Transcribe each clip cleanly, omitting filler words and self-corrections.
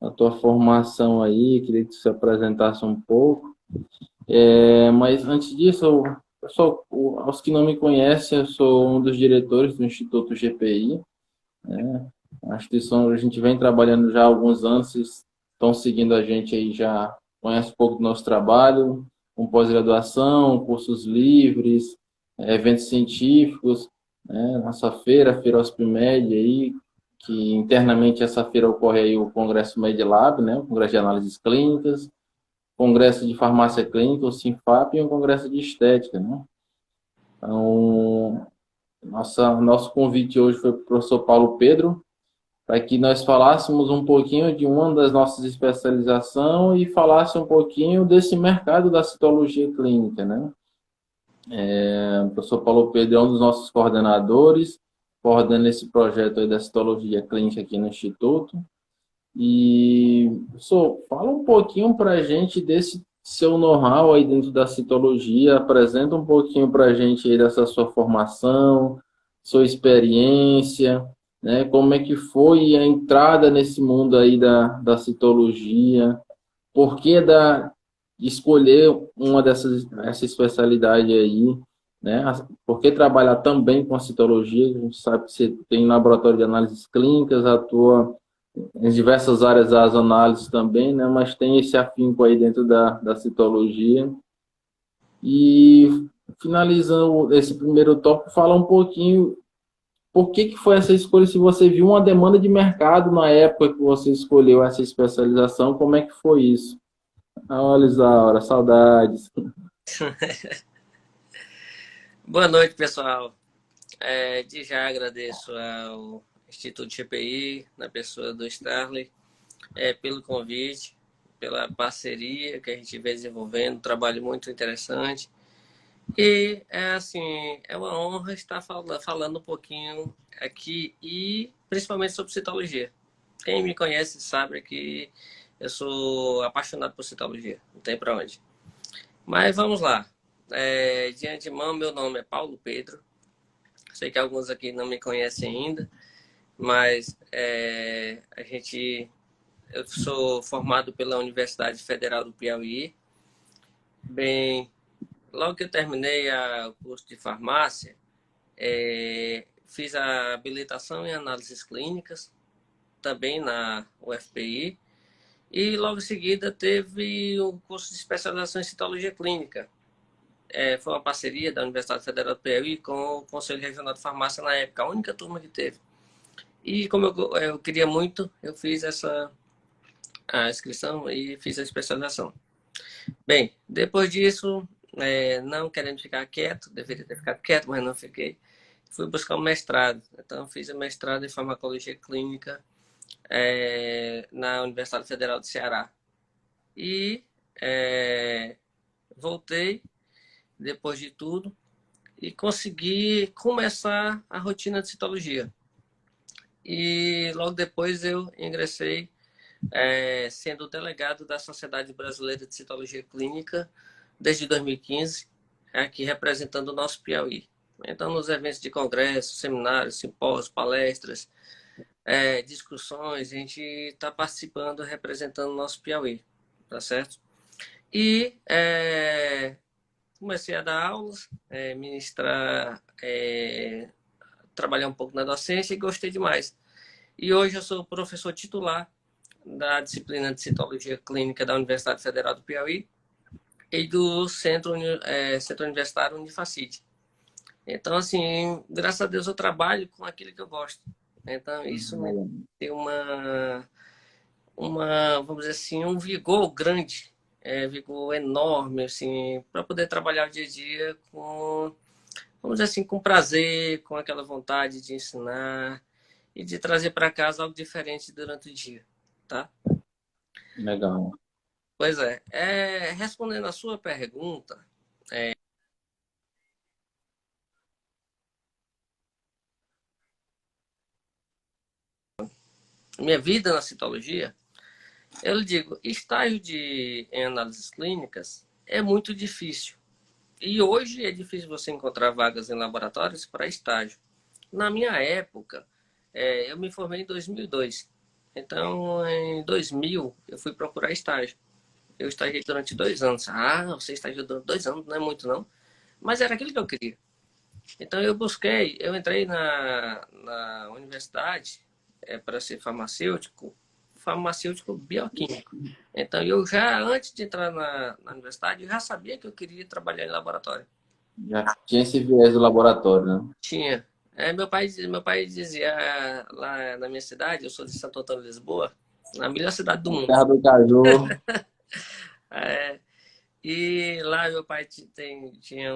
a tua formação aí, queria que tu se apresentasse um pouco. Mas antes disso, pessoal, aos que não me conhecem, eu sou um dos diretores do Instituto GPI, né? A instituição, a gente vem trabalhando já há alguns anos, vocês estão seguindo a gente aí, já conhece um pouco do nosso trabalho, com pós-graduação, cursos livres, eventos científicos, né? Nossa feira, a Feira Hospimed aí, que internamente essa feira ocorre aí o Congresso MedLab, né? O Congresso de Análises Clínicas, Congresso de Farmácia Clínica, o Sinfap, e um Congresso de Estética, né? Então, nosso convite hoje foi para o professor Paulo Pedro, para que nós falássemos um pouquinho de uma das nossas especializações e falasse um pouquinho desse mercado da citologia clínica, né? O professor Paulo Pedro é um dos nossos coordenadores, coordena esse projeto aí da citologia clínica aqui no Instituto. E, professor, fala um pouquinho para a gente desse seu know-how aí dentro da citologia, apresenta um pouquinho para a gente aí dessa sua formação, sua experiência, né? Como é que foi a entrada nesse mundo aí da citologia, por que escolher uma essa especialidade aí, né? Por que trabalhar também com a citologia? A gente sabe que você tem um laboratório de análises clínicas, atua em diversas áreas das análises também, né? Mas tem esse afinco aí dentro da citologia. E finalizando esse primeiro tópico, fala um pouquinho por que foi essa escolha, se você viu uma demanda de mercado na época que você escolheu essa especialização, como é que foi isso? Olha, Isaura, saudades. Boa noite, pessoal. De já agradeço ao Instituto GPI, na pessoa do Starley, pelo convite, pela parceria que a gente vem desenvolvendo, um trabalho muito interessante. E, é uma honra estar falando um pouquinho aqui e principalmente sobre citologia. Quem me conhece sabe que eu sou apaixonado por citologia, não tem para onde. Mas vamos lá. De antemão, meu nome é Paulo Pedro. Sei que alguns aqui não me conhecem ainda, mas eu sou formado pela Universidade Federal do Piauí. Bem, logo que eu terminei o curso de farmácia, fiz a habilitação em análises clínicas, também na UFPI, e logo em seguida teve o curso de especialização em citologia clínica. Foi uma parceria da Universidade Federal do Piauí com o Conselho Regional de Farmácia na época, a única turma que teve. E como eu queria muito, eu fiz a inscrição e fiz a especialização. Bem, depois disso, não querendo ficar quieto, deveria ter ficado quieto, mas não fiquei, fui buscar um mestrado. Então, fiz o mestrado em farmacologia clínica na Universidade Federal do Ceará. E voltei, depois de tudo, e consegui começar a rotina de citologia. E logo depois eu ingressei sendo delegado da Sociedade Brasileira de Citologia Clínica desde 2015, aqui representando o nosso Piauí. Então, nos eventos de congressos, seminários, simpósios, palestras, discussões, a gente está participando, representando o nosso Piauí, tá certo? E comecei a dar aulas, ministrar, trabalhar um pouco na docência e gostei demais. E hoje eu sou professor titular da disciplina de Citologia Clínica da Universidade Federal do Piauí e do Centro Universitário Unifacite. Então, assim, graças a Deus eu trabalho com aquilo que eu gosto. Então, isso me deu vamos dizer assim, um vigor grande, vigor enorme, assim, para poder trabalhar o dia a dia com, vamos dizer assim, com prazer, com aquela vontade de ensinar e de trazer para casa algo diferente durante o dia, tá? Legal. Pois respondendo a sua pergunta, minha vida na citologia, eu lhe digo, estágio em análises clínicas é muito difícil. E hoje é difícil você encontrar vagas em laboratórios para estágio. Na minha época, eu me formei em 2002. Então, em 2000, eu fui procurar estágio. Eu estagiei durante 2 anos. Ah, você estagiou durante 2 anos, não é muito não. Mas era aquilo que eu queria. Então eu entrei na universidade para ser farmacêutico bioquímico. Então eu já, antes de entrar na universidade, eu já sabia que eu queria trabalhar em laboratório. Já tinha esse viés do laboratório, né? Tinha. Meu pai dizia lá na minha cidade, eu sou de Santo Antônio, Lisboa, a melhor cidade do mundo. Terra do Caju. É, e lá meu pai tinha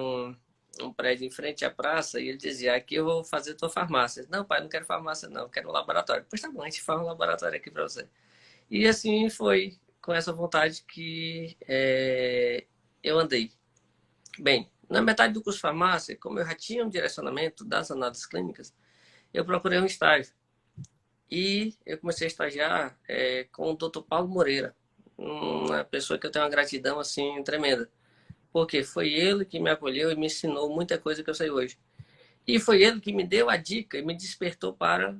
um prédio em frente à praça e ele dizia, aqui eu vou fazer tua farmácia. Não, pai, não quero farmácia não, quero um laboratório. Pois tá bom, a gente faz um laboratório aqui para você. E assim foi com essa vontade que eu andei. Bem, na metade do curso de farmácia, como eu já tinha um direcionamento das análises clínicas, eu procurei um estágio. E eu comecei a estagiar com o Dr. Paulo Moreira, uma pessoa que eu tenho uma gratidão assim tremenda. Porque foi ele que me acolheu e me ensinou muita coisa que eu sei hoje. E foi ele que me deu a dica e me despertou para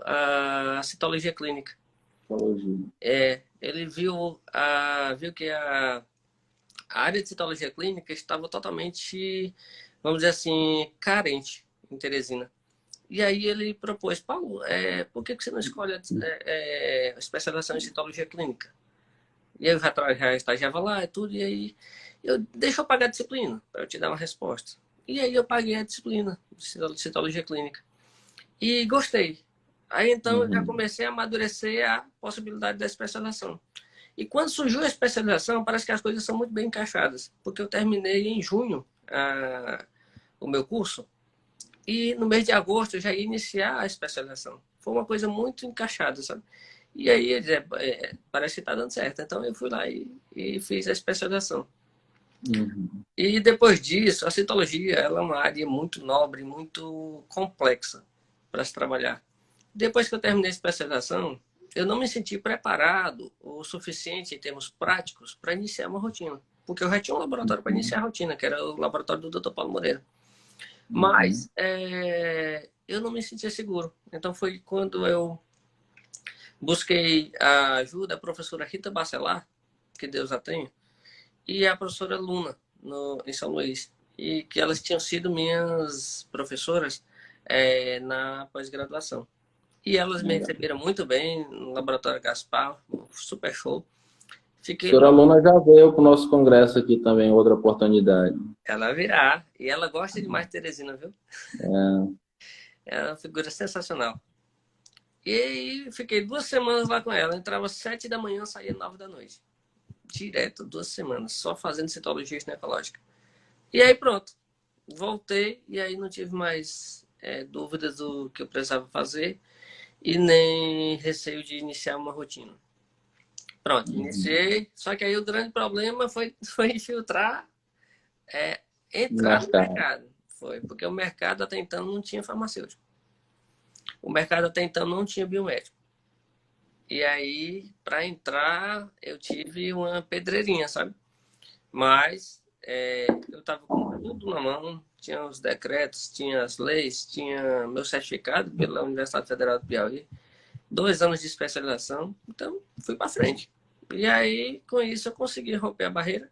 a citologia clínica. Ele viu que a área de citologia clínica estava totalmente, vamos dizer assim, carente em Teresina. E aí ele propôs, Paulo, por que você não escolhe a especialização em citologia clínica? E aí eu já estagiava lá e tudo, e aí deixa eu pagar a disciplina para eu te dar uma resposta. E aí eu paguei a disciplina de citologia clínica. E gostei. Aí então eu já comecei a amadurecer a possibilidade da especialização. E quando surgiu a especialização, parece que as coisas são muito bem encaixadas, porque eu terminei em junho o meu curso, e no mês de agosto eu já ia iniciar a especialização. Foi uma coisa muito encaixada, sabe? E aí parece que está dando certo. Então eu fui lá e fiz a especialização. E depois disso, a citologia ela é uma área muito nobre, muito complexa para se trabalhar. Depois que eu terminei a especialização, eu não me senti preparado o suficiente em termos práticos para iniciar uma rotina. Porque eu já tinha um laboratório para iniciar a rotina, que era o laboratório do Dr. Paulo Moreira. Mas eu não me sentia seguro. Então foi quando eu busquei a ajuda da professora Rita Bacelar, que Deus a tenha, e a professora Luna, em São Luís. E que elas tinham sido minhas professoras na pós-graduação. E elas me receberam muito bem no Laboratório Gaspar, super show. A senhora Luna já veio para o nosso congresso aqui também, outra oportunidade. Ela virá. E ela gosta demais de Teresina, viu? É uma figura sensacional. E aí fiquei 2 semanas lá com ela. Entrava às 7 da manhã, saía 9 da noite. Direto, 2 semanas, só fazendo citologia ginecológica. E aí pronto. Voltei e aí não tive mais dúvidas do que eu precisava fazer e nem receio de iniciar uma rotina. Pronto, iniciei. Só que aí o grande problema foi infiltrar, entrar no mercado. Foi porque o mercado até então não tinha farmacêutico. O mercado até então não tinha biomédico. E aí, para entrar, eu tive uma pedreirinha, sabe? Mas eu estava com tudo na mão. Tinha os decretos, tinha as leis, tinha meu certificado pela Universidade Federal do Piauí. 2 anos de especialização. Então, fui para frente. E aí, com isso, eu consegui romper a barreira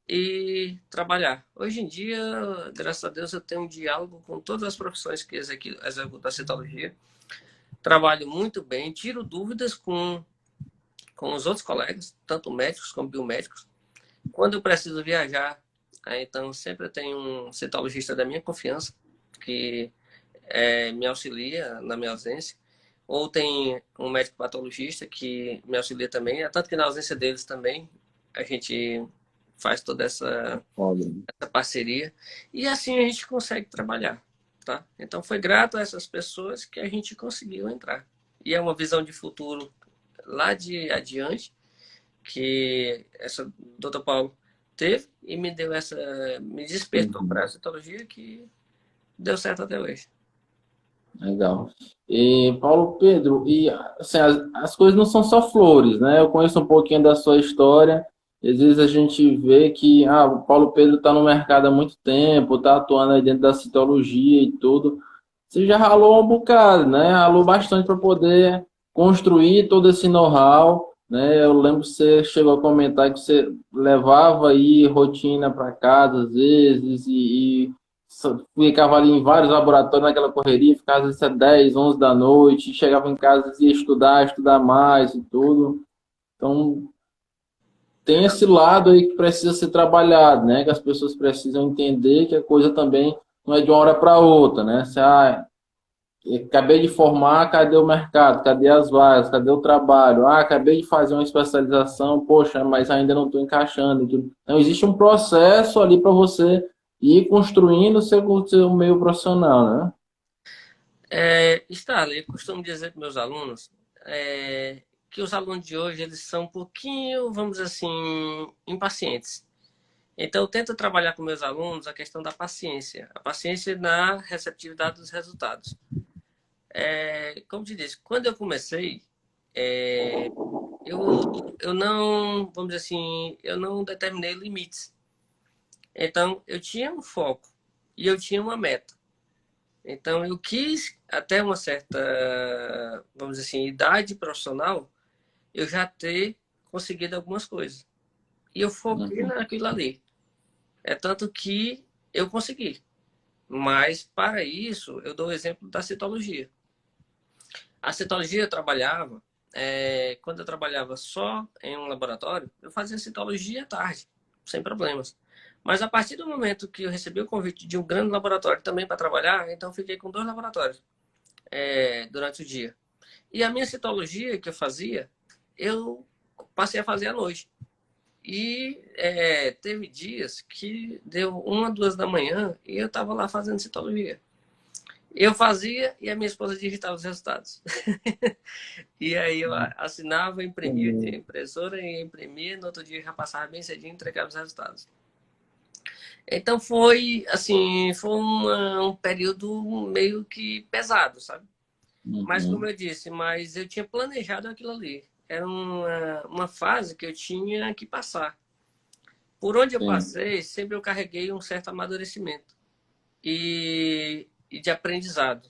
e trabalhar. Hoje em dia, graças a Deus, eu tenho um diálogo com todas as profissões que executam a citologia. Trabalho muito bem, tiro dúvidas com os outros colegas, tanto médicos como biomédicos. Quando eu preciso viajar, então sempre tenho um citologista da minha confiança, que me auxilia na minha ausência. Ou tem um médico patologista que me auxilia também, tanto que na ausência deles também a gente faz toda essa parceria. E assim a gente consegue trabalhar. Tá? Então foi grato a essas pessoas que a gente conseguiu entrar. E é uma visão de futuro lá de adiante que essa doutor Paulo teve e me despertou para a citologia que deu certo até hoje. Legal. E Paulo Pedro, e assim, as coisas não são só flores, né? Eu conheço um pouquinho da sua história. Às vezes a gente vê que o Paulo Pedro está no mercado há muito tempo, está atuando aí dentro da citologia e tudo. Você já ralou um bocado, né? Ralou bastante para poder construir todo esse know-how, né? Eu lembro que você chegou a comentar que você levava aí rotina para casa às vezes ficava ali em vários laboratórios naquela correria, ficava às vezes até 10, 11 da noite, chegava em casa e ia estudar mais e tudo. Então, tem esse lado aí que precisa ser trabalhado, né? Que as pessoas precisam entender que a coisa também não é de uma hora para outra, né? Se, acabei de formar, cadê o mercado? Cadê as vagas? Cadê o trabalho? Ah, acabei de fazer uma especialização, poxa, mas ainda não estou encaixando. Então, existe um processo ali para você ir construindo o seu meio profissional, né? Starley, eu costumo dizer para meus alunos que os alunos de hoje eles são um pouquinho, vamos dizer assim, impacientes. Então, eu tento trabalhar com meus alunos a questão da paciência, a paciência na receptividade dos resultados. Como te disse, quando eu comecei, eu não, vamos dizer assim, eu não determinei limites. Então, eu tinha um foco e eu tinha uma meta. Então, eu quis, até uma certa, vamos dizer assim, idade profissional, eu já ter conseguido algumas coisas. E eu foquei naquilo ali. É tanto que eu consegui. Mas, para isso, eu dou o exemplo da citologia. A citologia eu trabalhava, quando eu trabalhava só em um laboratório, eu fazia citologia à tarde, sem problemas. Mas a partir do momento que eu recebi o convite de um grande laboratório também para trabalhar, então eu fiquei com 2 laboratórios durante o dia. E a minha citologia que eu fazia, eu passei a fazer à noite. E teve dias que deu 1, 2 da manhã e eu estava lá fazendo citologia. Eu fazia e a minha esposa digitava os resultados. E aí eu assinava, imprimia, tinha impressora e imprimia, no outro dia já passava bem cedinho e entregava os resultados. Então foi assim, foi um período meio que pesado, sabe? Mas como eu disse, mas eu tinha planejado aquilo ali. Era uma fase que eu tinha que passar. Por onde eu passei, sempre eu carreguei um certo amadurecimento e de aprendizado.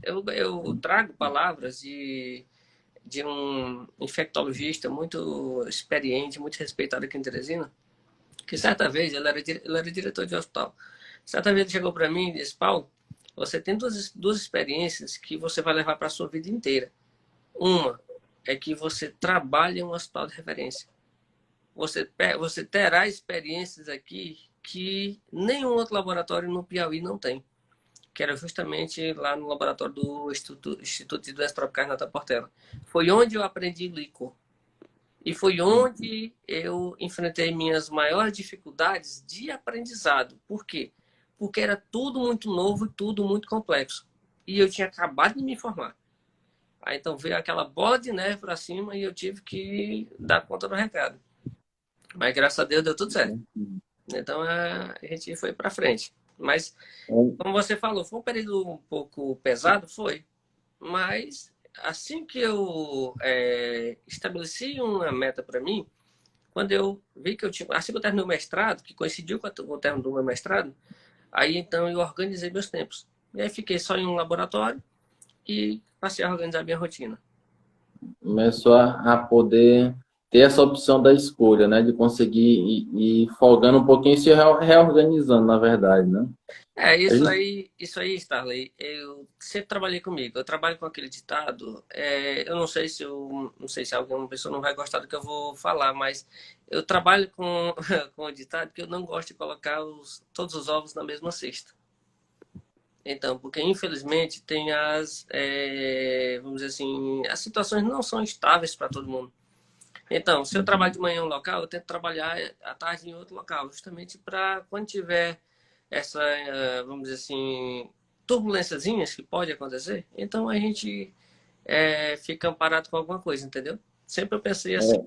Eu trago palavras de um infectologista muito experiente, muito respeitado aqui em Teresina, que certa vez ele era diretor de hospital. Certa vez ele chegou para mim e disse: Paulo, você tem duas experiências que você vai levar para a sua vida inteira. Uma é que você trabalha em um hospital de referência. Você terá experiências aqui que nenhum outro laboratório no Piauí não tem, que era justamente lá no laboratório do Instituto de Doenças Tropicais Nata Portela. Foi onde eu aprendi líquor. E foi onde eu enfrentei minhas maiores dificuldades de aprendizado. Por quê? Porque era tudo muito novo e tudo muito complexo. E eu tinha acabado de me formar. Aí então veio aquela bola de neve para cima e eu tive que dar conta do recado. Mas graças a Deus deu tudo certo. Então a gente foi para frente. Mas, como você falou, foi um período um pouco pesado, foi. Mas assim que eu estabeleci uma meta para mim, quando eu vi que eu tinha, assim que eu terminei o mestrado, que coincidiu com o término do meu mestrado, aí então eu organizei meus tempos. E aí fiquei só em um laboratório e passei a organizar minha rotina. Começou a poder ter essa opção da escolha, né? De conseguir ir folgando um pouquinho e se reorganizando, na verdade, né? Isso aí, Starley, eu sempre trabalhei comigo. Eu trabalho com aquele ditado. Eu não sei se alguma pessoa não vai gostar do que eu vou falar, mas eu trabalho com, com o ditado que eu não gosto de colocar todos os ovos na mesma cesta. Então, porque infelizmente tem vamos dizer assim, as situações não são estáveis para todo mundo. Então, se eu trabalho de manhã em um local, eu tento trabalhar à tarde em outro local, justamente para quando tiver essa, vamos dizer assim, turbulênciazinhas que pode acontecer, então a gente fica amparado com alguma coisa, entendeu? Sempre eu pensei assim.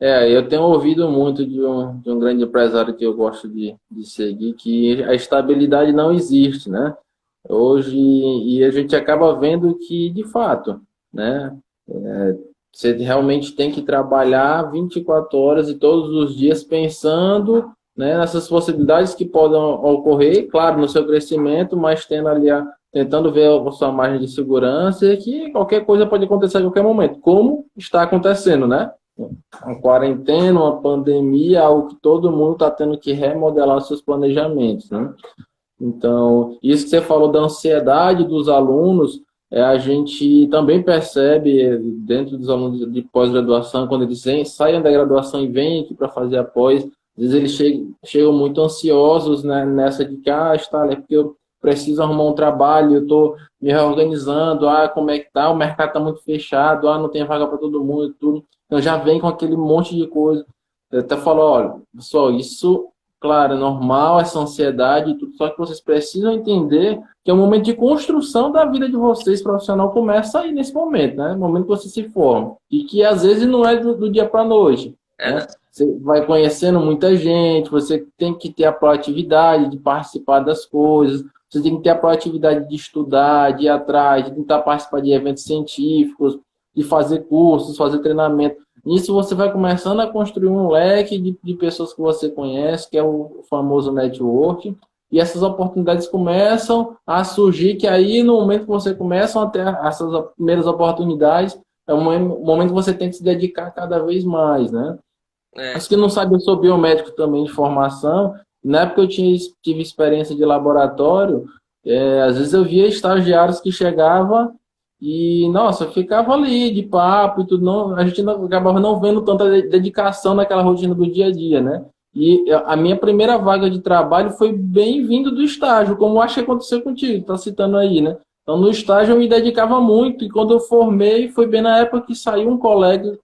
Eu tenho ouvido muito de um grande empresário que eu gosto de seguir, que a estabilidade não existe, né? Hoje, e a gente acaba vendo que, de fato, né? Você realmente tem que trabalhar 24 horas e todos os dias pensando, né, nessas possibilidades que podem ocorrer, claro, no seu crescimento, mas tendo ali tentando ver a sua margem de segurança e que qualquer coisa pode acontecer a qualquer momento, como está acontecendo, né? Uma quarentena, uma pandemia, algo que todo mundo está tendo que remodelar os seus planejamentos, né? Então, isso que você falou da ansiedade dos alunos, a gente também percebe dentro dos alunos de pós-graduação, quando eles saem da graduação e vêm aqui para fazer a pós, às vezes eles chegam muito ansiosos, né, nessa de que, está, é porque eu preciso arrumar um trabalho, eu estou me reorganizando, como é que tá, o mercado está muito fechado, não tem vaga para todo mundo e tudo. Então já vem com aquele monte de coisa. Eu até falo, olha, pessoal, isso, claro, é normal, essa ansiedade e tudo, só que vocês precisam entender que é um momento de construção da vida de vocês, profissional, começa aí nesse momento, né? No momento que você se forma. E que às vezes não é do dia para a noite. Né? Você vai conhecendo muita gente, você tem que ter a proatividade de participar das coisas, você tem que ter a proatividade de estudar, de ir atrás, de tentar participar de eventos científicos, de fazer cursos, fazer treinamento. Nisso você vai começando a construir um leque de pessoas que você conhece, que é o famoso network, e essas oportunidades começam a surgir, que aí no momento que você começa a ter essas primeiras oportunidades, é um momento que você tem que se dedicar cada vez mais, né? Acho que não sabe, eu sou biomédico também de formação, na época eu tive experiência de laboratório, às vezes eu via estagiários que chegavam e, nossa, eu ficava ali de papo e tudo, não, a gente acabava não vendo tanta dedicação naquela rotina do dia a dia, né? E a minha primeira vaga de trabalho foi bem vindo do estágio, como acho que aconteceu contigo, tá citando aí, né? Então, no estágio eu me dedicava muito, e quando eu formei, foi bem na época que saiu um colega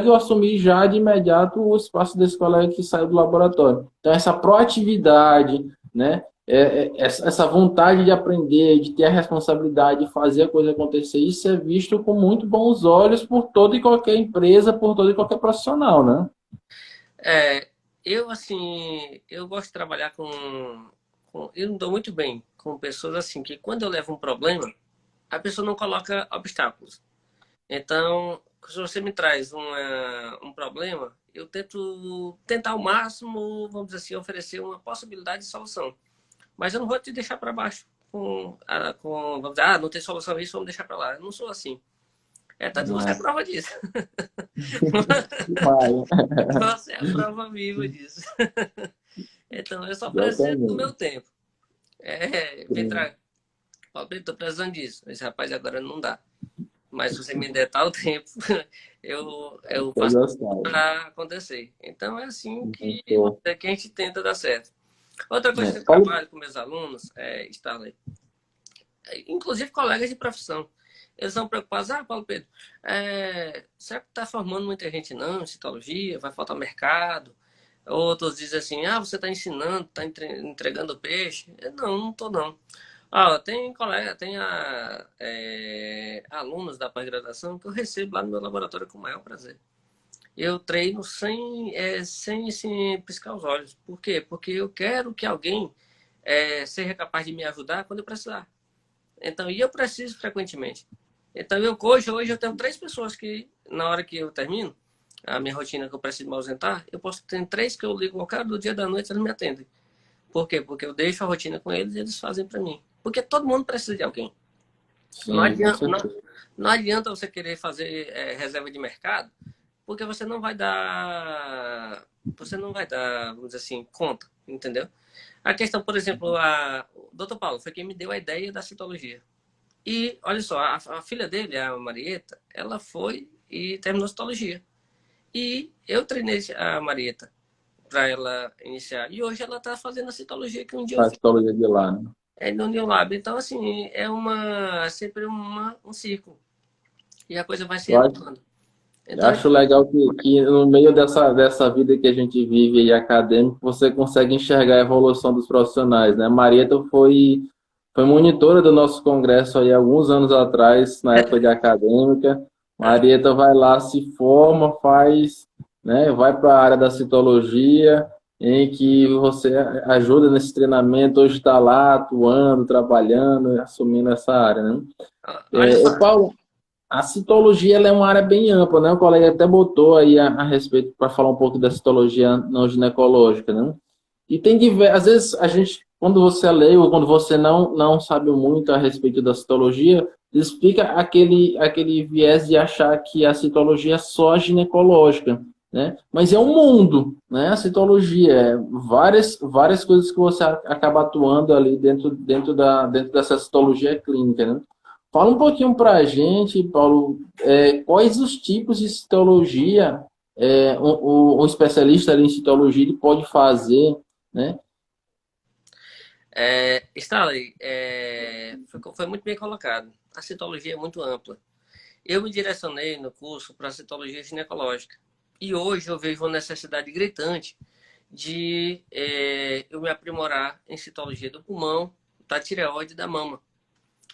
e eu assumi já de imediato o espaço desse colega que saiu do laboratório. Então, essa proatividade, né? Essa vontade de aprender, de ter a responsabilidade de fazer a coisa acontecer, isso é visto com muito bons olhos por toda e qualquer empresa, por todo e qualquer profissional, né? Eu gosto de trabalhar eu me dou muito bem com pessoas assim, que quando eu levo um problema, a pessoa não coloca obstáculos. Então, se você me traz um problema, eu tento tentar ao máximo, vamos dizer assim, oferecer uma possibilidade de solução. Mas eu não vou te deixar para baixo vamos dizer, não tem solução isso, vamos deixar para lá. Eu não sou assim. Tanto você é prova disso. Você é a prova viva disso. Então, eu só preciso do meu tempo. Estou precisando disso. Esse rapaz agora não dá. Mas se você me der tal tempo, eu faço para acontecer. Então, é assim que a gente tenta dar certo. Outra coisa que eu trabalho com meus alunos Starley, inclusive colegas de profissão. Eles são preocupados, Paulo Pedro, será que está formando muita gente não em citologia? Vai faltar mercado? Outros dizem assim, você está ensinando, está entregando peixe? Não estou não. Tem alunos da pós-graduação que eu recebo lá no meu laboratório com o maior prazer. Eu treino sem piscar os olhos. Por quê? Porque eu quero que alguém seja capaz de me ajudar quando eu precisar. Então, e eu preciso frequentemente. Então, hoje eu tenho 3 pessoas que, na hora que eu termino a minha rotina que eu preciso me ausentar, eu posso ter 3 que eu ligo qualquer hora do dia da noite e eles me atendem. Por quê? Porque eu deixo a rotina com eles e eles fazem para mim. Porque todo mundo precisa de alguém. Sim, não adianta você querer fazer reserva de mercado, porque você não vai dar, vamos dizer assim, conta, entendeu? A questão, por exemplo, o Dr. Paulo foi quem me deu a ideia da citologia. E, olha só, a filha dele, a Marieta, ela foi e terminou citologia. E eu treinei a Marieta para ela iniciar. E hoje ela está fazendo a citologia que um dia a citologia de lá, né? No New Lab. Então, assim, sempre um ciclo. E a coisa vai se retomando. Então, acho legal que no meio dessa vida que a gente vive aí acadêmica, você consegue enxergar a evolução dos profissionais, né? A Marieta foi monitora do nosso congresso aí alguns anos atrás, na época de acadêmica. Marieta vai lá, se forma, né, vai para a área da citologia, em que você ajuda nesse treinamento, hoje está lá atuando, trabalhando, assumindo essa área, né? Paulo, a citologia ela é uma área bem ampla, né? O colega até botou aí a respeito para falar um pouco da citologia não ginecológica, né? E tem às vezes a gente quando você é leigo ou quando você não sabe muito a respeito da citologia, explica aquele viés de achar que a citologia é só ginecológica, né? Mas é um mundo, né? A citologia é várias coisas que você acaba atuando ali dentro dessa citologia clínica, né? Fala um pouquinho para a gente, Paulo, quais os tipos de citologia um especialista ali em citologia ele pode fazer, né? Stanley, foi muito bem colocado. A citologia é muito ampla. Eu me direcionei no curso para citologia ginecológica. E hoje eu vejo uma necessidade gritante de eu me aprimorar em citologia do pulmão, da tireoide e da mama.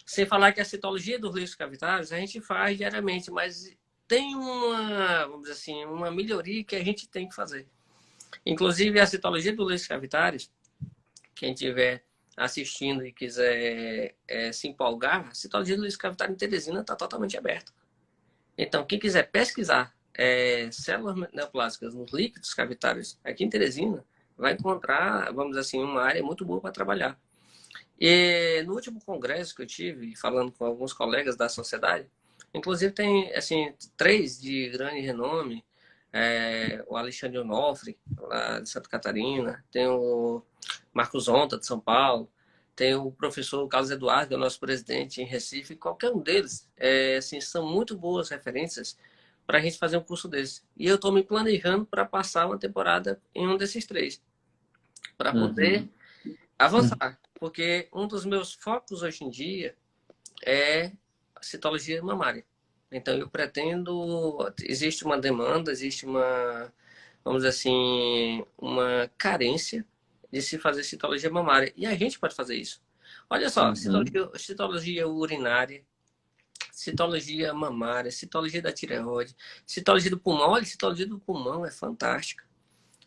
Sem falar que a citologia dos líquidos cavitários a gente faz diariamente, mas tem uma, vamos dizer assim, uma melhoria que a gente tem que fazer. Inclusive a citologia dos líquidos cavitários, quem tiver assistindo e quiser se empolgar, a citologia dos líquidos cavitários em Teresina está totalmente aberta. Então, quem quiser pesquisar células neoplásicas nos líquidos cavitários aqui em Teresina, vai encontrar, vamos dizer assim, uma área muito boa para trabalhar. E no último congresso que eu tive, falando com alguns colegas da sociedade, inclusive tem assim, 3 de grande renome, o Alexandre Onofre, lá de Santa Catarina, tem o Marcos Onta, de São Paulo, tem o professor Carlos Eduardo, que é o nosso presidente em Recife, qualquer um deles, assim, são muito boas referências para a gente fazer um curso desse. E eu estou me planejando para passar uma temporada em um desses 3, para poder Uhum. avançar. Porque um dos meus focos hoje em dia é a citologia mamária. Então, eu pretendo... Existe uma demanda, existe uma, vamos dizer assim, uma carência de se fazer citologia mamária. E a gente pode fazer isso. Olha só, Uhum. citologia urinária, citologia mamária, citologia da tireoide, citologia do pulmão. Olha, citologia do pulmão é fantástica.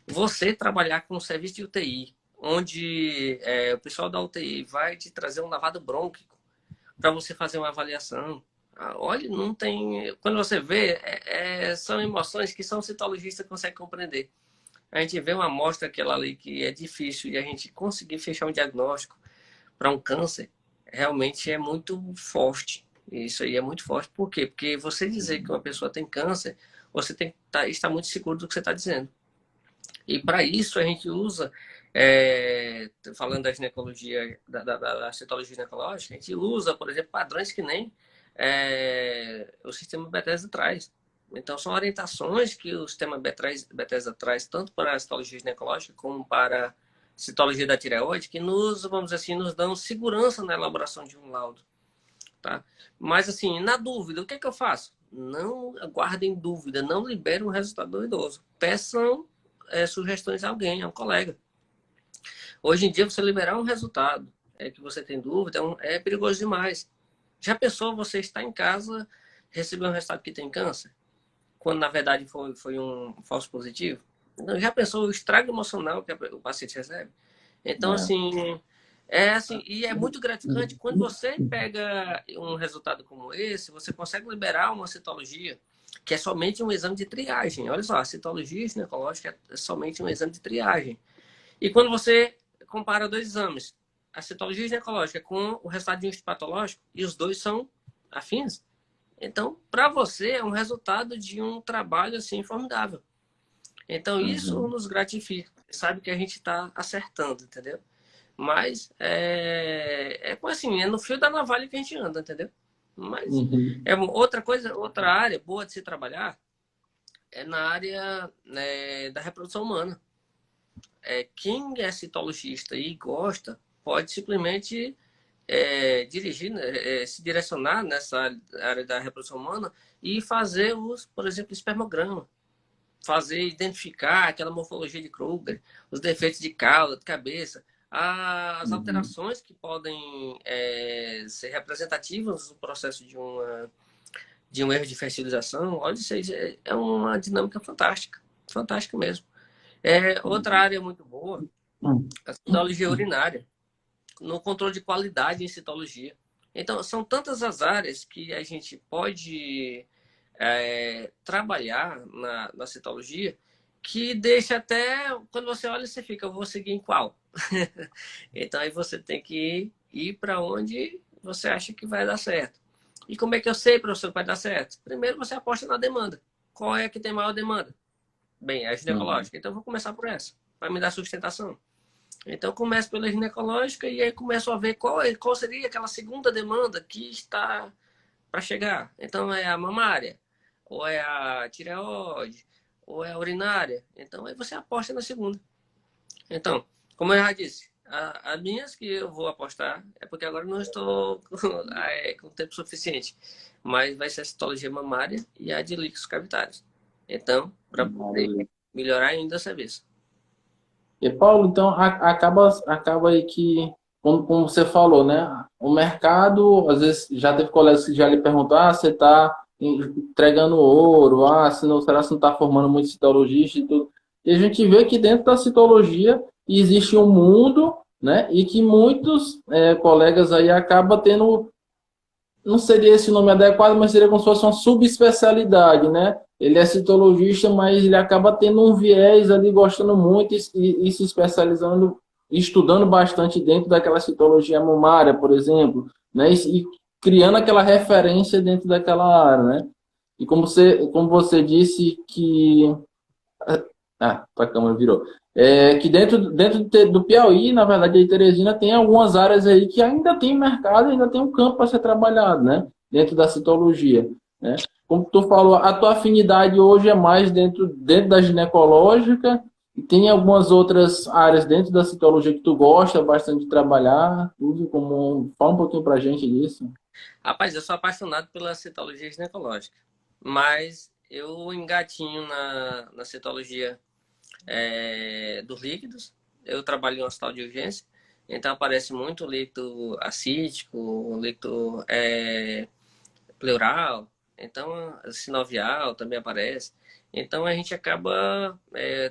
Você trabalhar com um serviço de UTI, onde o pessoal da UTI vai te trazer um lavado brônquico para você fazer uma avaliação. Olha, não tem. Quando você vê, são emoções que só um citologista consegue compreender. A gente vê uma amostra aquela ali que é difícil e a gente conseguir fechar um diagnóstico para um câncer, realmente é muito forte. Isso aí é muito forte. Por quê? Porque você dizer que uma pessoa tem câncer, você tem que estar muito seguro do que você está dizendo. E para isso a gente usa, falando da ginecologia, da citologia ginecológica, a gente usa, por exemplo, padrões que nem o sistema Bethesda traz. Então, são orientações que o sistema Bethesda traz, tanto para a citologia ginecológica como para a citologia da tireoide, que nos, vamos dizer assim, nos dão segurança na elaboração de um laudo. Tá? Mas, assim, na dúvida, o que é que eu faço? Não guardem dúvida, não liberem o resultado do idoso. Peçam sugestões a alguém, a um colega. Hoje em dia, você liberar um resultado que você tem dúvida é perigoso demais. Já pensou você estar em casa, receber um resultado que tem câncer, quando na verdade foi um falso positivo? Então, já pensou o estrago emocional que o paciente recebe? Então, assim, e é muito gratificante quando você pega um resultado como esse, você consegue liberar uma citologia, que é somente um exame de triagem. Olha só, a citologia ginecológica é somente um exame de triagem. E quando você compara 2 exames, a citologia ginecológica com o resultado de um histopatológico, e os dois são afins, então, para você, é um resultado de um trabalho assim formidável. Então, isso Uhum. nos gratifica. Sabe que a gente está acertando, entendeu? Mas assim, é no fio da navalha que a gente anda, entendeu? Mas Uhum. outra coisa, outra área boa de se trabalhar é na área, né, da reprodução humana. Quem é citologista e gosta pode simplesmente dirigir, né, se direcionar nessa área da reprodução humana e fazer por exemplo, espermograma. Fazer, identificar aquela morfologia de Kruger, os defeitos de cauda, de cabeça, as Uhum. alterações que podem ser representativas no processo de um erro de fertilização. Olha, isso aí é uma dinâmica fantástica, fantástica mesmo. Outra área muito boa, Uhum. a citologia urinária, no controle de qualidade em citologia. Então, são tantas as áreas que a gente pode trabalhar na citologia que deixa até, quando você olha, você fica, eu vou seguir em qual? Então aí você tem que ir para onde você acha que vai dar certo. E como é que eu sei, professor, que vai dar certo? Primeiro você aposta na demanda. Qual é que tem maior demanda? Bem, é a Uhum. ginecológica. Então eu vou começar por essa, para me dar sustentação. Então eu começo pela ginecológica e aí começo a ver qual seria aquela segunda demanda que está para chegar. Então é a mamária, ou é a tireoide, ou é a urinária. Então aí você aposta na segunda. Então, como eu já disse, as minhas que eu vou apostar é porque agora não estou com tempo suficiente, mas vai ser a citologia mamária e a de líquidos cavitários. Então, para poder Maravilha. melhorar ainda o serviço. E, Paulo, então acaba aí que, como você falou, né? O mercado, às vezes, já teve colegas que já lhe perguntam, você está entregando ouro, se não, será que você não está formando muito citologista e tudo. E a gente vê que dentro da citologia existe um mundo, né? E que muitos colegas aí acabam tendo, não seria esse o nome adequado, mas seria como se fosse uma subespecialidade, né? Ele é citologista, mas ele acaba tendo um viés ali, gostando muito e se especializando, estudando bastante dentro daquela citologia mamária, por exemplo, né? E criando aquela referência dentro daquela área, né? E como você disse que a câmera virou. Que dentro do Piauí, na verdade, de Teresina, tem algumas áreas aí que ainda tem mercado, ainda tem um campo para ser trabalhado, né? Dentro da citologia, né? Como tu falou, a tua afinidade hoje é mais dentro da ginecológica, e tem algumas outras áreas dentro da citologia que tu gosta bastante de trabalhar, tudo como... Fala um pouquinho pra gente disso. Rapaz, eu sou apaixonado pela citologia ginecológica, mas eu engatinho na citologia dos líquidos. Eu trabalho em um hospital de urgência, então aparece muito líquido acítico, líquido pleural, então sinovial também aparece. Então a gente acaba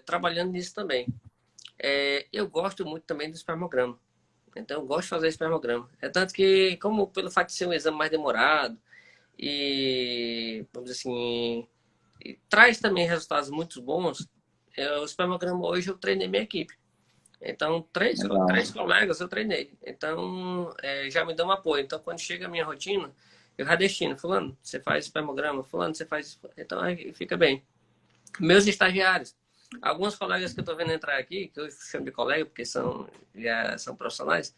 trabalhando nisso também. Eu gosto muito também do espermograma. Então eu gosto de fazer espermograma. É tanto que, como pelo fato de ser um exame mais demorado e, vamos dizer assim, traz também resultados muito bons, o espermograma hoje eu treinei minha equipe. Então, três Legal. colegas eu treinei. Então, já me dão um apoio. Então, quando chega a minha rotina, eu já destino. Fulano, você faz espermograma. Fulano, você faz... Então, aí fica bem. Meus estagiários. Alguns colegas que eu estou vendo entrar aqui, que eu chamo de colega, porque já são profissionais,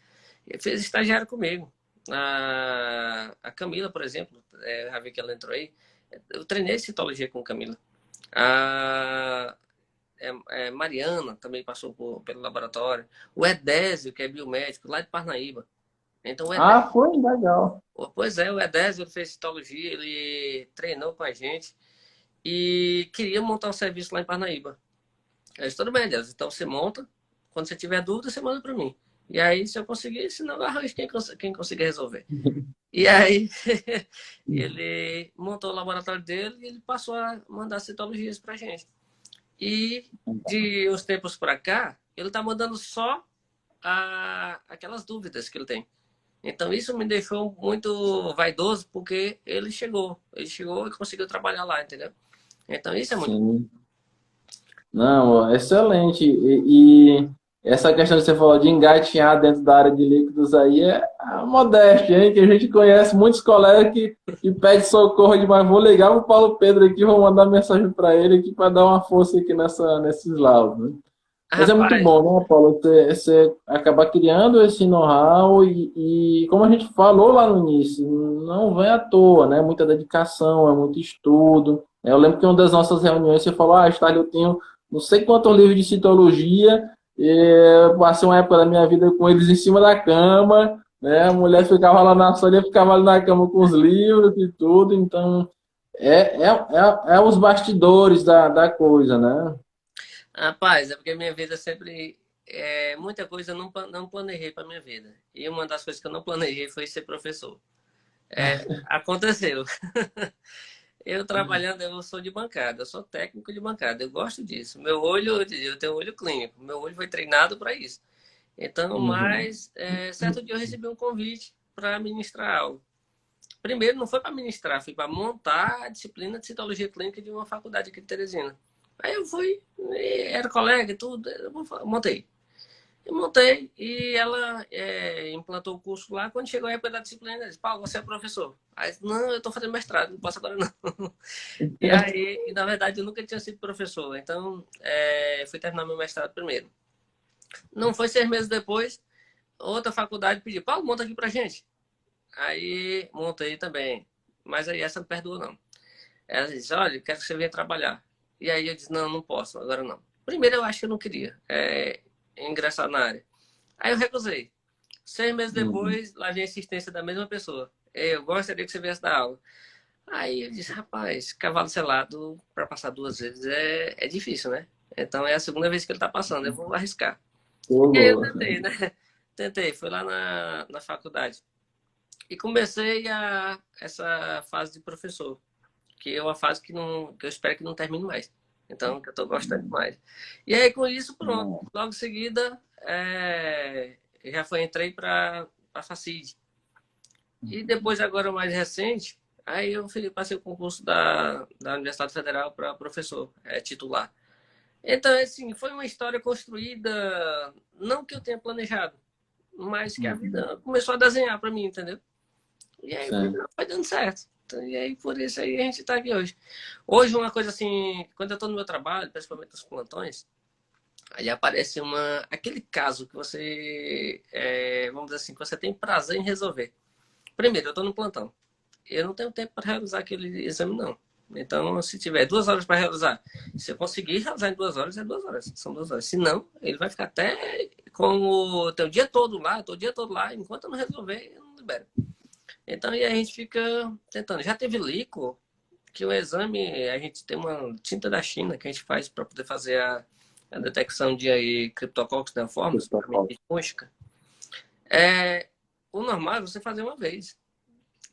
fez estagiário comigo. A Camila, por exemplo, já vi que ela entrou aí. Eu treinei citologia com a Camila. A Mariana também passou pelo laboratório. O Edésio, que é biomédico, lá de Parnaíba. Então, o Edésio, Foi legal. pois é, o Edésio ele fez citologia, ele treinou com a gente e queria montar um serviço lá em Parnaíba. Eu disse, tudo bem, Edésio, então você monta, quando você tiver dúvida, você manda para mim. E aí, se eu conseguir, se não, eu arranjo quem conseguir resolver. E aí, ele montou o laboratório dele e ele passou a mandar citologias para a gente. E de uns tempos para cá, ele está mandando só aquelas dúvidas que ele tem. Então isso me deixou muito vaidoso, porque ele chegou e conseguiu trabalhar lá, entendeu? Então isso é muito bom. Sim. Não, excelente. E essa questão que você falou de engatinhar dentro da área de líquidos aí é a modéstia, hein? Que a gente conhece muitos colegas que pedem socorro demais. Vou ligar para o Paulo Pedro aqui, vou mandar mensagem para ele aqui para dar uma força aqui nesses laudos, né? Mas é muito Rapaz, bom, né, Paulo? Você acabar criando esse know-how e, como a gente falou lá no início, não vem à toa, né? Muita dedicação, é muito estudo. Eu lembro que em uma das nossas reuniões você falou, Starley, eu tenho não sei quantos livros de citologia, eu passei uma época da minha vida com eles em cima da cama, né? A mulher ficava lá na sala, eu ficava ali na cama com os livros e tudo, então é os bastidores da coisa, né? rapaz, é porque minha vida sempre muita coisa eu não planejei para minha vida. E uma das coisas que eu não planejei foi ser professor. Aconteceu. Eu trabalhando, eu sou de bancada, eu sou técnico de bancada, eu gosto disso. Meu olho, eu tenho um olho clínico, meu olho foi treinado para isso. Então, Uhum. mas certo dia eu recebi um convite para ministrar algo. Primeiro, não foi para ministrar, foi para montar a disciplina de citologia clínica de uma faculdade aqui de Teresina. Aí eu fui, era colega e tudo, montei. Eu montei e ela implantou o curso lá. Quando chegou a época da disciplina, ela disse, Paulo, você é professor. Aí, não, eu estou fazendo mestrado, não posso agora não. E aí, na verdade, eu nunca tinha sido professor. Então, fui terminar meu mestrado primeiro. Não foi 6 meses depois, outra faculdade pediu, Paulo, monta aqui pra gente. Aí, montei também. Mas aí essa não perdoou, não. Ela disse, olha, eu quero que você venha trabalhar. E aí eu disse, não, não posso, agora não. Primeiro eu acho que eu não queria ingressar na área. Aí eu recusei. 6 meses Uhum. depois, lá vem a insistência da mesma pessoa. Eu gostaria que você viesse dar aula. Aí eu disse, rapaz, cavalo selado para passar 2 vezes é difícil, né? Então é a segunda vez que ele está passando, eu vou arriscar. E aí eu Ô, tentei, né? Tentei, fui lá na faculdade. E comecei essa fase de professor, que é uma fase que eu espero que não termine mais. Então, que eu estou gostando mais. E aí, com isso, pronto. louco. Logo em seguida, entrei para a Facid. E depois, agora mais recente, aí eu passei o concurso da Universidade Federal para professor titular. Então, assim, foi uma história construída, não que eu tenha planejado, mas que a Uhum. vida começou a desenhar para mim, entendeu? E aí Sim. foi dando certo. Então, e aí, por isso aí, a gente está aqui hoje. Hoje, uma coisa assim, quando eu estou no meu trabalho, principalmente nos plantões, aí aparece aquele caso que você, vamos dizer assim, que você tem prazer em resolver. Primeiro, eu estou no plantão. Eu não tenho tempo para realizar aquele exame, não. Então, se tiver 2 horas para realizar, se eu conseguir realizar em 2 horas, é 2 horas. São 2 horas. Se não, ele vai ficar até com o teu dia todo lá, tô o dia todo lá. Enquanto eu não resolver, eu não libero. Então, e a gente fica tentando. Já teve líquido, que o exame, a gente tem uma tinta da China que a gente faz para poder fazer a detecção de aí, criptococcus neoformes, para Protocolo. medir mústica. O normal é você fazer uma vez.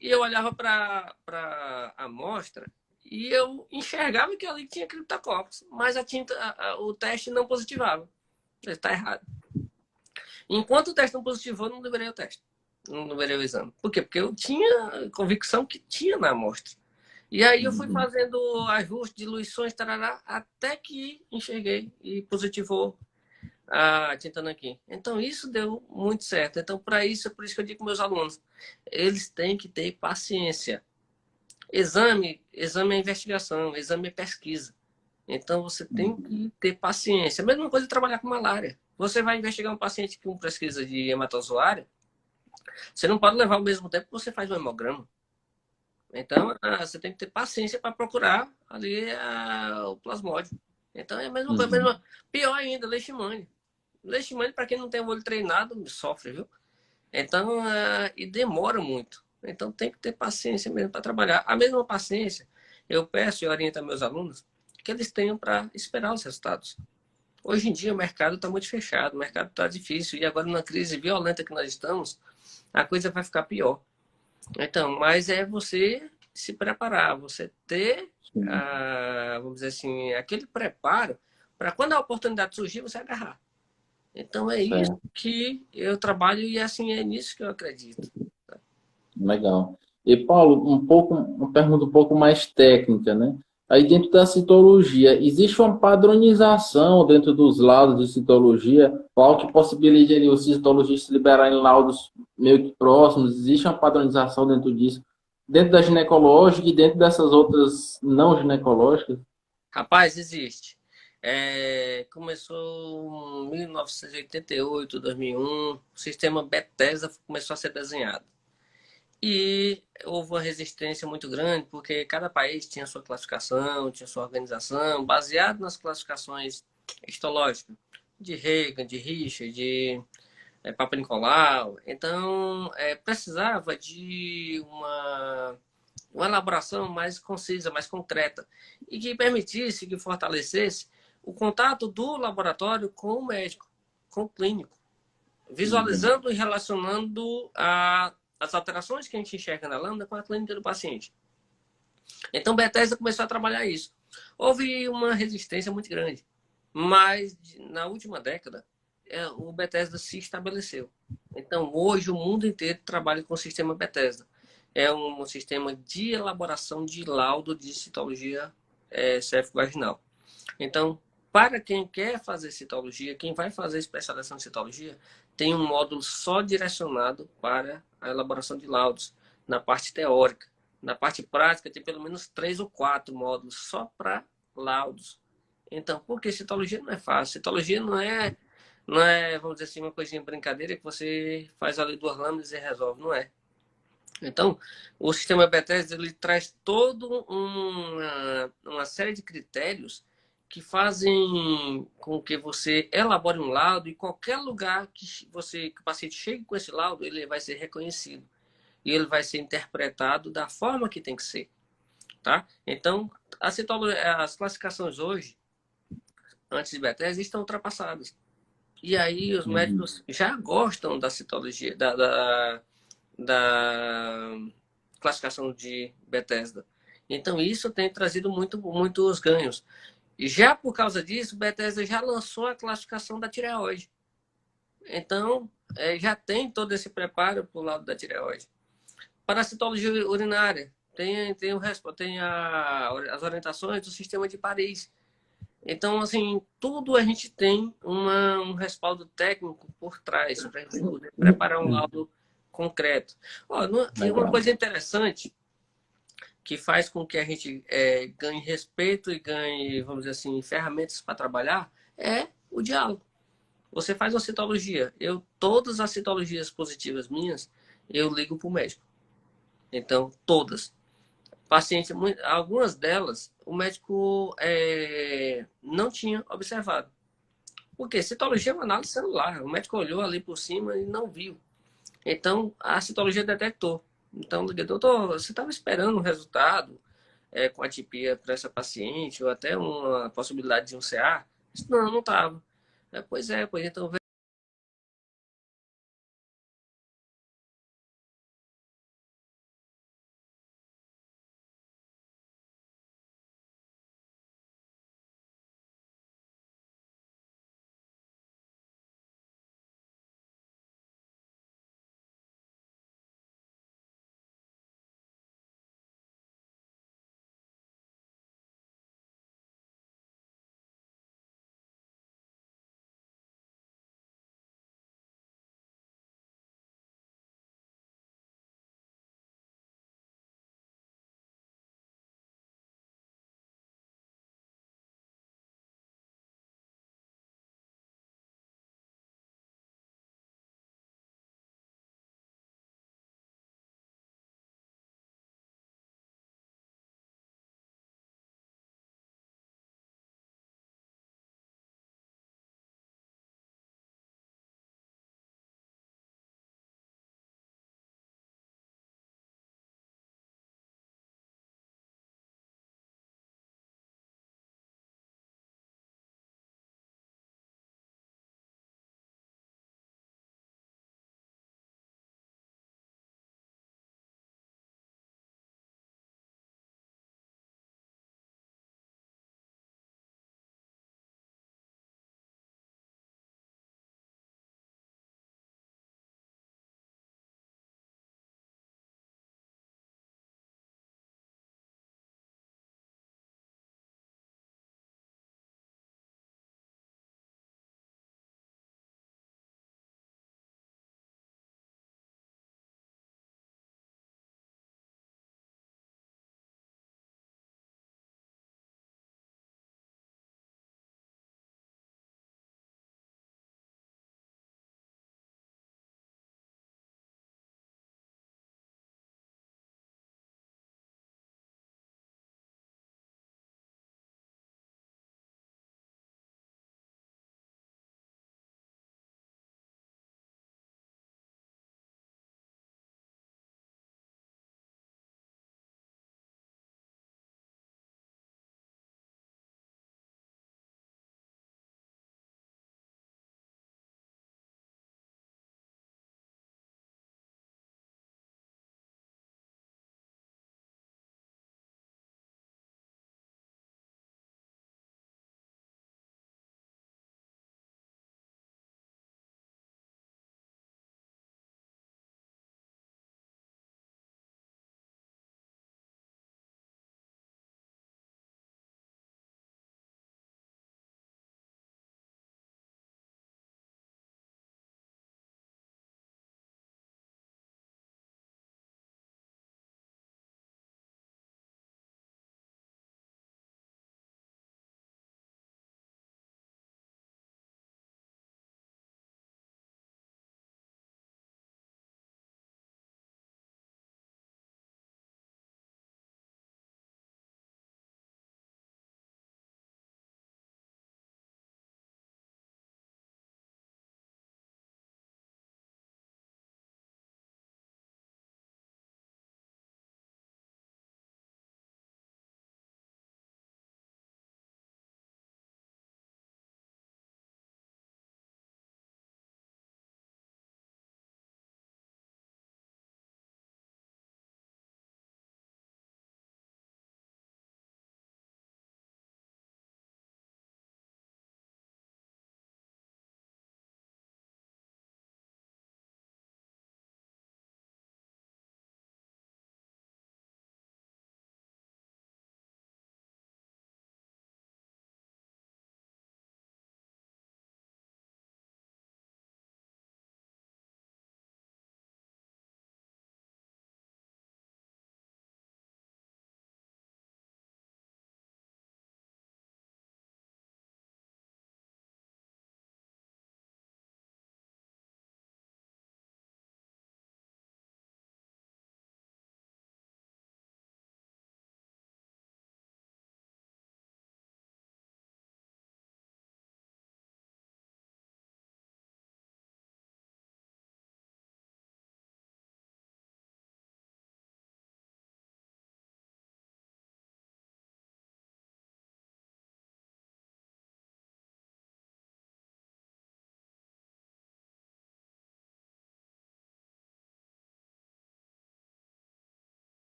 E eu olhava para a amostra e eu enxergava que ali tinha criptococcus, mas o teste não positivava. Está errado. Enquanto o teste não positivou, eu não liberei o teste. Não liberei o exame. Por quê? Porque eu tinha convicção que tinha na amostra. E aí eu fui Uhum. fazendo ajuste, diluições, tarará, até que enxerguei e positivou a tinta nanquim. Então isso deu muito certo. Então para isso, é por isso que eu digo com meus alunos, eles têm que ter paciência. Exame é investigação, exame é pesquisa. Então você tem Uhum. que ter paciência. A mesma coisa de trabalhar com malária. Você vai investigar um paciente com pesquisa de hematozoário, você não pode levar ao mesmo tempo que você faz um hemograma. Então, você tem que ter paciência para procurar ali o plasmódio. Então, é a mesma coisa. Uhum. Pior ainda, leishmania. Leishmania, para quem não tem o olho treinado, sofre, viu? Então, e demora muito. Então, tem que ter paciência mesmo para trabalhar. A mesma paciência, eu peço e oriento a meus alunos que eles tenham para esperar os resultados. Hoje em dia, o mercado está muito fechado, o mercado está difícil. E agora, na crise violenta que nós estamos, a coisa vai ficar pior. Então, mas é você se preparar, você ter, Sim. vamos dizer assim, aquele preparo para quando a oportunidade surgir, você agarrar. Então, é isso Certo. que eu trabalho e assim é nisso que eu acredito. Legal. E, Paulo, uma pergunta um pouco mais técnica, né? Aí dentro da citologia, existe uma padronização dentro dos laudos de citologia, qual que possibilita ali os citologistas liberarem laudos meio que próximos? Existe uma padronização dentro disso, dentro da ginecológica e dentro dessas outras não ginecológicas? Rapaz, existe. Começou em 1988, 2001, o sistema Bethesda começou a ser desenhado. E houve uma resistência muito grande, porque cada país tinha sua classificação, tinha sua organização, baseado nas classificações histológicas, de Reagan, de Richard, de Papa Nicolau. Então, precisava de uma elaboração mais concisa, mais concreta, e que permitisse, que fortalecesse o contato do laboratório com o médico, com o clínico, Uhum. visualizando e relacionando as alterações que a gente enxerga na lâmina com a clínica do paciente. Então, Bethesda começou a trabalhar isso. Houve uma resistência muito grande, mas na última década, o Bethesda se estabeleceu. Então, hoje, o mundo inteiro trabalha com o sistema Bethesda. É um sistema de elaboração de laudo de citologia céfico-vaginal. Então, para quem quer fazer citologia, quem vai fazer especialização em citologia, tem um módulo só direcionado para a elaboração de laudos, na parte teórica. Na parte prática, tem pelo menos 3 ou 4 módulos só para laudos. Então, porque citologia não é fácil. Citologia não é, vamos dizer assim, uma coisinha brincadeira que você faz ali 2 lâminas e resolve. Não é. Então, o sistema Bethesda ele traz todo uma série de critérios que fazem com que você elabore um laudo e qualquer lugar que o paciente chegue com esse laudo, ele vai ser reconhecido e ele vai ser interpretado da forma que tem que ser, tá? Então, as classificações hoje, antes de Bethesda, estão ultrapassadas. E aí os Uhum. médicos já gostam da citologia, da classificação de Bethesda. Então, isso tem trazido muitos ganhos. E já por causa disso, Bethesda já lançou a classificação da tireoide. Então, já tem todo esse preparo para o lado da tireoide. Para a citologia urinária, tem as orientações do sistema de Paris. Então, assim, tudo a gente tem um respaldo técnico por trás para a gente poder preparar um laudo concreto. Ó, e uma Legal. coisa interessante que faz com que a gente ganhe respeito e ganhe, vamos dizer assim, ferramentas para trabalhar é o diálogo. Você faz uma citologia. Todas as citologias positivas minhas, eu ligo para o médico. Então, todas. Paciente, algumas delas, o médico não tinha observado. Porque citologia é uma análise celular. O médico olhou ali por cima e não viu. Então, a citologia detectou. Então, liguei, doutor, você estava esperando um resultado com atipia para essa paciente, ou até uma possibilidade de um CA? Disse, não, não estava. Pois então